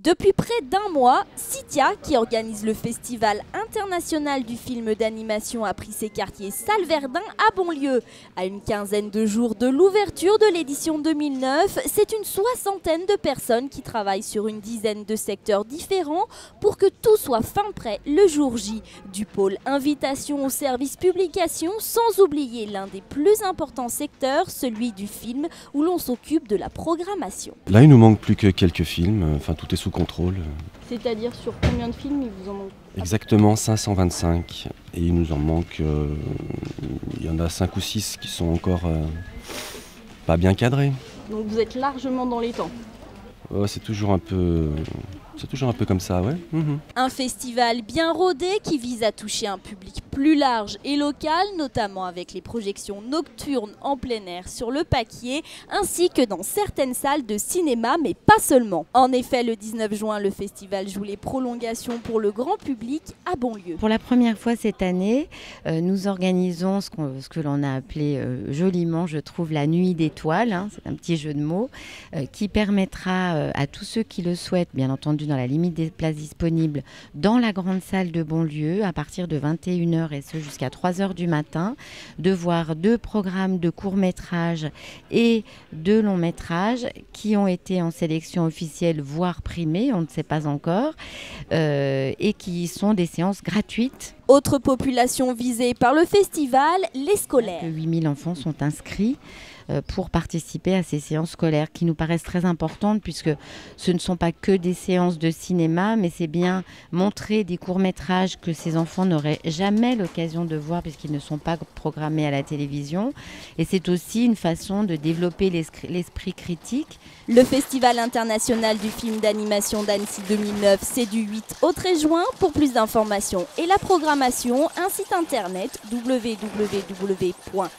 Depuis près d'un mois, Citia, qui organise le Festival international du film d'animation, a pris ses quartiers Salle Verdun à Bonlieu. À une quinzaine de jours de l'ouverture de l'édition 2009, c'est une soixantaine de personnes qui travaillent sur une dizaine de secteurs différents pour que tout soit fin prêt le jour J. Du pôle invitation au service publication, sans oublier l'un des plus importants secteurs, celui du film, où l'on s'occupe de la programmation. Là, il nous manque plus que quelques films, enfin tout est sous contrôle. C'est-à-dire sur combien de films il vous en manque? Exactement 525 et il nous en manque, il y en a 5 ou 6 qui sont encore pas bien cadrés. Donc vous êtes largement dans les temps. C'est toujours un peu comme ça, ouais. Un festival bien rodé qui vise à toucher un public plus large et local, notamment avec les projections nocturnes en plein air sur le Paquier, ainsi que dans certaines salles de cinéma, mais pas seulement. En effet, le 19 juin, le festival joue les prolongations pour le grand public à Bonlieu. Pour la première fois cette année, nous organisons ce que l'on a appelé joliment, je trouve, la nuit d'étoiles. C'est un petit jeu de mots qui permettra à tous ceux qui le souhaitent, bien entendu dans la limite des places disponibles, dans la grande salle de Bonlieu, à partir de 21h et ce jusqu'à 3h du matin, de voir 2 programmes de courts-métrages et de longs-métrages qui ont été en sélection officielle, voire primés, on ne sait pas encore, et qui sont des séances gratuites. Autre population visée par le festival, les scolaires. 8000 enfants sont inscrits pour participer à ces séances scolaires qui nous paraissent très importantes puisque ce ne sont pas que des séances de cinéma, mais c'est bien montrer des courts-métrages que ces enfants n'auraient jamais l'occasion de voir puisqu'ils ne sont pas programmés à la télévision. Et c'est aussi une façon de développer l'esprit critique. Le Festival international du film d'animation d'Annecy 2009, c'est du 8 au 13 juin. Pour plus d'informations et la programmation, un site internet www.annecy.org.